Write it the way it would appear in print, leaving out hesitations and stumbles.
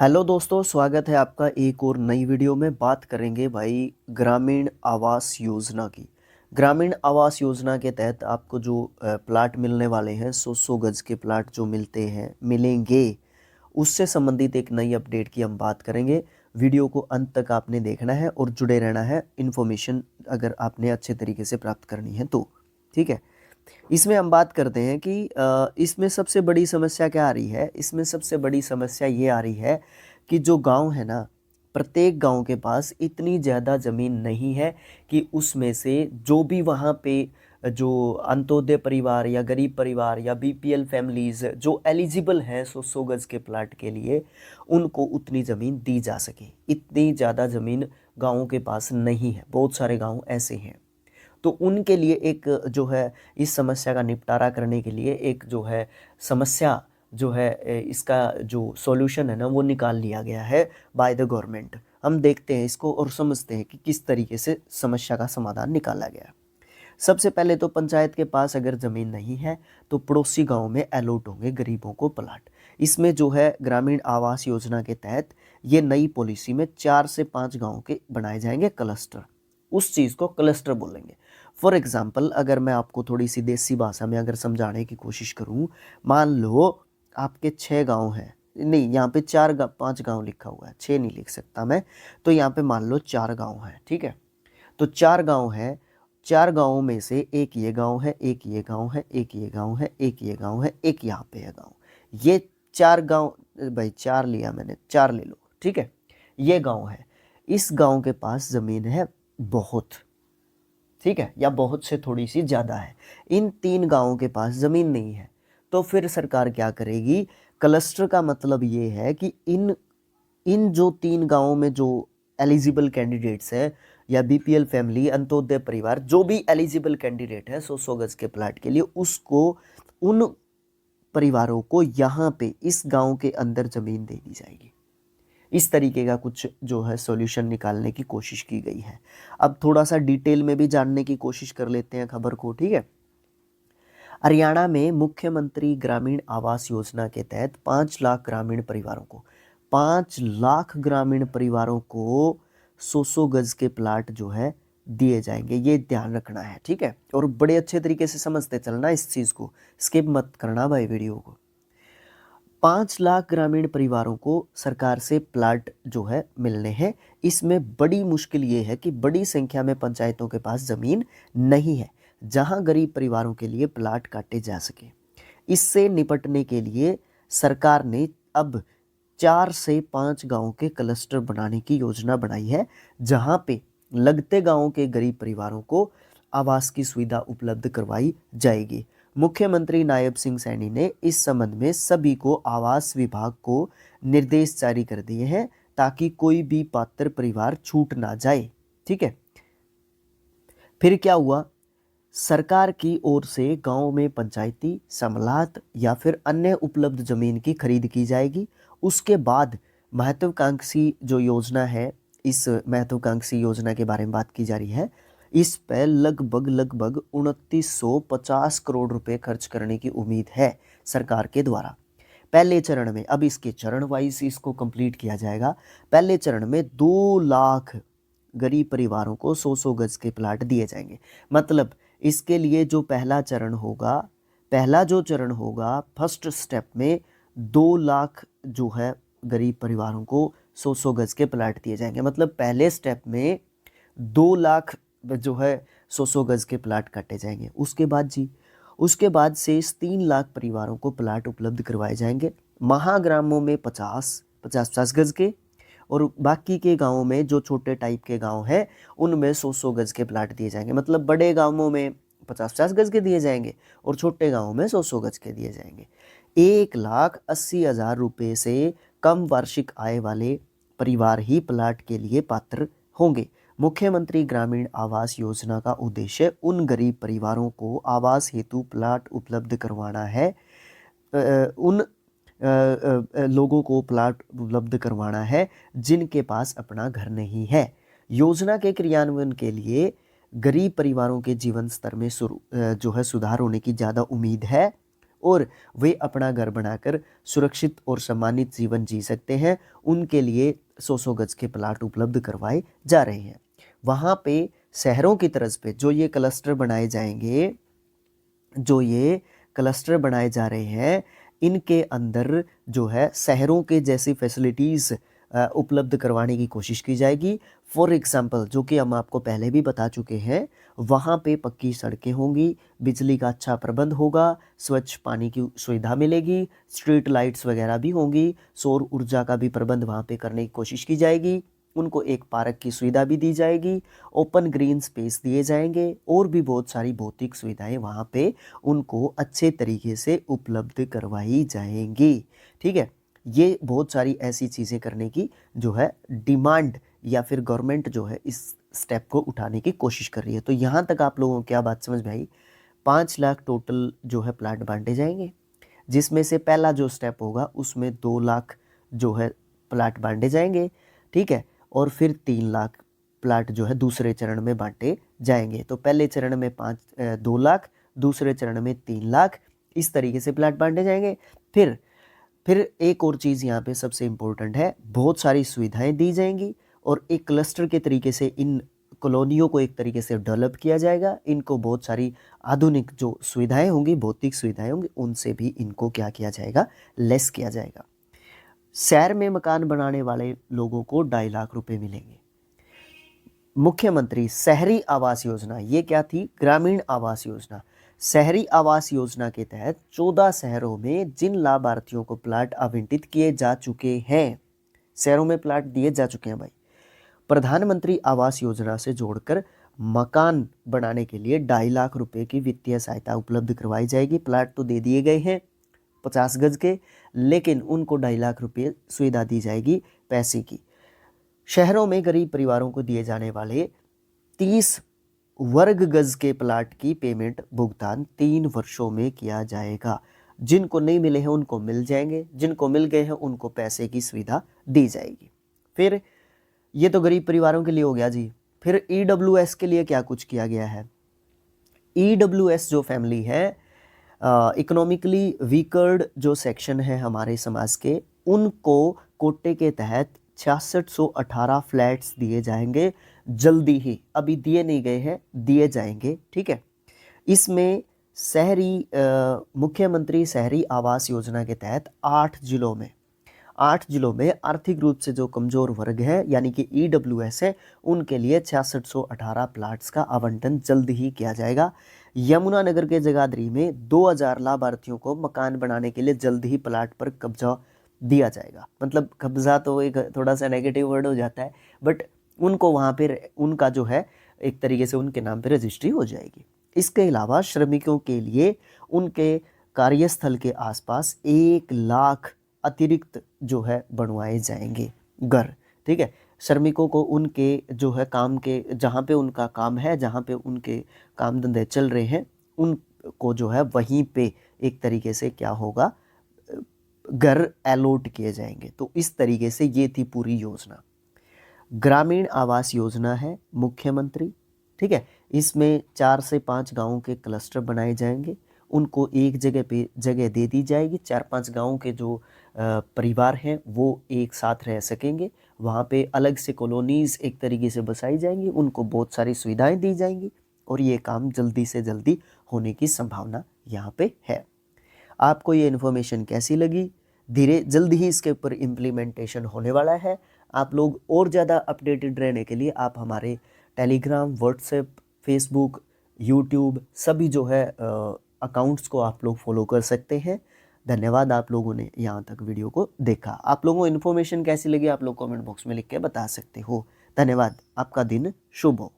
Hello दोस्तों, स्वागत है आपका एक और नई वीडियो में। बात करेंगे भाई ग्रामीण आवास योजना की। ग्रामीण आवास योजना के तहत आपको जो प्लाट मिलने वाले हैं, 100 गज के प्लाट जो मिलेंगे, उससे संबंधित एक नई अपडेट की हम बात करेंगे। वीडियो को अंत तक आपने देखना है और जुड़े रहना है, इन्फॉर्मेशन अगर आपने अच्छे तरीके से प्राप्त करनी है तो। ठीक है। इसमें हम बात करते हैं कि इसमें सबसे बड़ी समस्या क्या आ रही है। इसमें सबसे बड़ी समस्या ये आ रही है कि जो गांव है ना, प्रत्येक गांव के पास इतनी ज़्यादा ज़मीन नहीं है कि उसमें से जो भी वहाँ पे जो अंत्योदय परिवार या गरीब परिवार या बीपीएल फैमिलीज़ जो एलिजिबल हैं 100 गज के प्लाट के लिए, उनको उतनी ज़मीन दी जा सके। इतनी ज़्यादा ज़मीन गाँवों के पास नहीं है, बहुत सारे गाँव ऐसे हैं। तो उनके लिए एक जो है, इस समस्या का निपटारा करने के लिए एक जो है समस्या जो है, इसका जो सॉल्यूशन है ना, वो निकाल लिया गया है बाय द गवर्नमेंट। हम देखते हैं इसको और समझते हैं कि किस तरीके से समस्या का समाधान निकाला गया। सबसे पहले तो पंचायत के पास अगर ज़मीन नहीं है तो पड़ोसी गांव में अलॉट होंगे गरीबों को प्लाट। इसमें जो है ग्रामीण आवास योजना के तहत ये नई पॉलिसी में 4 से 5 गांव के बनाए जाएंगे क्लस्टर। उस चीज़ को क्लस्टर बोलेंगे। फॉर एग्जाम्पल, अगर मैं आपको थोड़ी सी देसी भाषा में अगर समझाने की कोशिश करूं, मान लो आपके 6 गांव हैं, नहीं यहाँ पे 5 गांव लिखा हुआ है, 6 नहीं लिख सकता मैं, तो यहाँ पे मान लो 4 गांव हैं। ठीक है। तो 4 गांव हैं, 4 गांवों में से एक ये गांव है, एक ये गांव है, एक ये गांव है, एक ये गांव है, एक यहाँ पे है गांव। ये 4 गांव, भाई 4 लिया मैंने, 4 ले लो। ठीक है। ये गांव है, इस गांव के पास ज़मीन है बहुत। ठीक है, या बहुत से थोड़ी सी ज़्यादा है। इन 3 गांवों के पास ज़मीन नहीं है। तो फिर सरकार क्या करेगी? क्लस्टर का मतलब ये है कि इन इन जो 3 गांवों में जो एलिजिबल कैंडिडेट्स हैं, या बीपीएल फैमिली, अंत्योदय परिवार, जो भी एलिजिबल कैंडिडेट है 100 गज के प्लाट के लिए, उसको, उन परिवारों को यहाँ पे इस गांव के अंदर ज़मीन दे दी जाएगी। इस तरीके का कुछ जो है सॉल्यूशन निकालने की कोशिश की गई है। अब थोड़ा सा डिटेल में भी जानने की कोशिश कर लेते हैं खबर को। ठीक है। हरियाणा में मुख्यमंत्री ग्रामीण आवास योजना के तहत 5 लाख ग्रामीण परिवारों को, 5 लाख ग्रामीण परिवारों को 100 गज के प्लाट जो है दिए जाएंगे। ये ध्यान रखना है। ठीक है। और बड़े अच्छे तरीके से समझते चलना इस चीज़ को, स्किप मत करना भाई वीडियो को। 5 लाख ग्रामीण परिवारों को सरकार से प्लाट जो है मिलने हैं। इसमें बड़ी मुश्किल ये है कि बड़ी संख्या में पंचायतों के पास ज़मीन नहीं है जहां गरीब परिवारों के लिए प्लाट काटे जा सके। इससे निपटने के लिए सरकार ने अब 4 से 5 गांवों के क्लस्टर बनाने की योजना बनाई है, जहां पे लगते गांवों के गरीब परिवारों को आवास की सुविधा उपलब्ध करवाई जाएगी। मुख्यमंत्री नायब सिंह सैनी ने इस संबंध में सभी को आवास विभाग को निर्देश जारी कर दिए हैं, ताकि कोई भी पात्र परिवार छूट ना जाए। ठीक है। फिर क्या हुआ? सरकार की ओर से गांव में पंचायती समलात या फिर अन्य उपलब्ध जमीन की खरीद की जाएगी। उसके बाद महत्वाकांक्षी जो योजना है, इस महत्वाकांक्षी योजना के बारे में बात की जा रही है। इस पर लगभग 2950 करोड़ रुपए खर्च करने की उम्मीद है सरकार के द्वारा। पहले चरण में, अब इसके चरण वाइज इसको कंप्लीट किया जाएगा। पहले चरण में 2 लाख गरीब परिवारों को 100 गज के प्लाट दिए जाएंगे। मतलब इसके लिए जो पहला जो चरण होगा, फर्स्ट स्टेप में 2 लाख जो है गरीब परिवारों को 100 गज के प्लाट दिए जाएंगे। मतलब पहले स्टेप में 2 लाख जो है 100 गज के प्लाट काटे जाएंगे। उसके बाद से इस 3 लाख परिवारों को प्लाट उपलब्ध करवाए जाएंगे। महाग्रामों में 50 गज के, और बाकी के गांवों में जो छोटे टाइप के गांव हैं, उनमें 100 गज के प्लाट दिए जाएंगे। मतलब बड़े गांवों में 50 गज के दिए जाएंगे और छोटे गांवों में 100 गज के दिए जाएंगे। 1,80,000 रुपये से कम वार्षिक आय वाले परिवार ही प्लाट के लिए पात्र होंगे। मुख्यमंत्री ग्रामीण आवास योजना का उद्देश्य उन गरीब परिवारों को आवास हेतु प्लाट उपलब्ध करवाना है। उन लोगों को प्लाट उपलब्ध करवाना है जिनके पास अपना घर नहीं है। योजना के क्रियान्वयन के लिए गरीब परिवारों के जीवन स्तर में जो है सुधार होने की ज़्यादा उम्मीद है। और वे अपना घर बनाकर सुरक्षित और सम्मानित जीवन जी सकते हैं, उनके लिए 100-100 गज के प्लाट उपलब्ध करवाए जा रहे हैं। वहाँ पे शहरों की तरज पे जो ये क्लस्टर बनाए जाएंगे, जो ये क्लस्टर बनाए जा रहे हैं, इनके अंदर जो है शहरों के जैसी फैसिलिटीज़ उपलब्ध करवाने की कोशिश की जाएगी। फॉर एग्जांपल, जो कि हम आपको पहले भी बता चुके हैं, वहाँ पे पक्की सड़कें होंगी, बिजली का अच्छा प्रबंध होगा, स्वच्छ पानी की सुविधा मिलेगी, स्ट्रीट लाइट्स वगैरह भी होंगी, सौर ऊर्जा का भी प्रबंध वहाँ पे करने की कोशिश की जाएगी। उनको एक पार्क की सुविधा भी दी जाएगी, ओपन ग्रीन स्पेस दिए जाएंगे और भी बहुत सारी भौतिक सुविधाएं वहाँ पे उनको अच्छे तरीके से उपलब्ध करवाई जाएंगी। ठीक है, ये बहुत सारी ऐसी चीज़ें करने की जो है डिमांड या फिर गवर्नमेंट जो है इस स्टेप को उठाने की कोशिश कर रही है। तो यहाँ तक आप लोगों को क्या बात समझ में आई? 5 लाख टोटल जो है प्लाट बांटे जाएंगे, जिसमें से पहला जो स्टेप होगा उसमें 2 लाख जो है प्लाट बांटे जाएंगे। ठीक है, और फिर 3 लाख प्लाट जो है दूसरे चरण में बांटे जाएंगे। तो पहले चरण में 2 लाख, दूसरे चरण में 3 लाख, इस तरीके से प्लाट बांटे जाएंगे। फिर एक और चीज़ यहाँ पे सबसे इम्पोर्टेंट है, बहुत सारी सुविधाएं दी जाएंगी और एक क्लस्टर के तरीके से इन कॉलोनियों को एक तरीके से डेवलप किया जाएगा। इनको बहुत सारी आधुनिक जो सुविधाएं होंगी, भौतिक सुविधाएं होंगी, उनसे भी इनको क्या किया जाएगा, लेस किया जाएगा। शहर में मकान बनाने वाले लोगों को 2.5 लाख रुपए मिलेंगे। मुख्यमंत्री शहरी आवास योजना, ये क्या थी? ग्रामीण आवास योजना। शहरी आवास योजना के तहत 14 शहरों में जिन लाभार्थियों को प्लाट आवंटित किए जा चुके हैं, शहरों में प्लाट दिए जा चुके हैं भाई, प्रधानमंत्री आवास योजना से जोड़कर मकान बनाने के लिए 2.5 लाख रुपए की वित्तीय सहायता उपलब्ध करवाई जाएगी। प्लाट तो दे दिए गए हैं 50 गज के, लेकिन उनको 2.5 लाख रुपए सुविधा दी जाएगी पैसे की। शहरों में गरीब परिवारों को दिए जाने वाले 30 वर्ग गज के प्लाट की पेमेंट भुगतान 3 वर्षों में किया जाएगा। जिनको नहीं मिले हैं उनको मिल जाएंगे, जिनको मिल गए हैं उनको पैसे की सुविधा दी जाएगी। फिर ये तो गरीब परिवारों के लिए हो गया जी। फिर EWS के लिए क्या कुछ किया गया है? EWS जो फैमिली है, इकोनॉमिकली वीकर्ड जो सेक्शन है हमारे समाज के, उनको कोटे के तहत 6618 फ्लैट्स दिए जाएंगे जल्दी ही। अभी दिए नहीं गए हैं, दिए जाएंगे। ठीक है, इसमें मुख्यमंत्री शहरी आवास योजना के तहत 8 जिलों में आर्थिक रूप से जो कमजोर वर्ग है यानी कि EWS है, उनके लिए 6618 प्लाट्स का आवंटन जल्द ही किया जाएगा। यमुनानगर के जगाधरी में 2000 लाभार्थियों को मकान बनाने के लिए जल्द ही प्लाट पर कब्जा दिया जाएगा। मतलब कब्जा तो एक थोड़ा सा नेगेटिव वर्ड हो जाता है, बट उनको वहाँ पर उनका जो है एक तरीके से उनके नाम पर रजिस्ट्री हो जाएगी। इसके अलावा श्रमिकों के लिए उनके कार्यस्थल के आसपास 1 लाख अतिरिक्त जो है बनवाए जाएंगे घर। ठीक है, श्रमिकों को उनके जो है काम के, जहाँ पे उनका काम है, जहाँ पे उनके काम धंधे चल रहे हैं, उनको जो है वहीं पे एक तरीके से क्या होगा, घर अलॉट किए जाएंगे। तो इस तरीके से ये थी पूरी योजना। ग्रामीण आवास योजना है मुख्यमंत्री। ठीक है, इसमें 4 से 5 गाँवों के क्लस्टर बनाए जाएंगे, उनको एक जगह पे जगह दे दी जाएगी। 4-5 गाँव के जो परिवार हैं वो एक साथ रह सकेंगे। वहाँ पे अलग से कॉलोनीज़ एक तरीके से बसाई जाएंगी, उनको बहुत सारी सुविधाएं दी जाएंगी और ये काम जल्दी से जल्दी होने की संभावना यहाँ पे है। आपको ये इन्फॉर्मेशन कैसी लगी? जल्दी ही इसके ऊपर इम्प्लीमेंटेशन होने वाला है। आप लोग और ज़्यादा अपडेटेड रहने के लिए आप हमारे टेलीग्राम, व्हाट्सएप, फेसबुक, यूट्यूब सभी जो है अकाउंट्स को आप लोग फॉलो कर सकते हैं। धन्यवाद आप लोगों ने यहाँ तक वीडियो को देखा। आप लोगों को इन्फॉर्मेशन कैसी लगी आप लोग कमेंट बॉक्स में लिख के बता सकते हो। धन्यवाद, आपका दिन शुभ हो।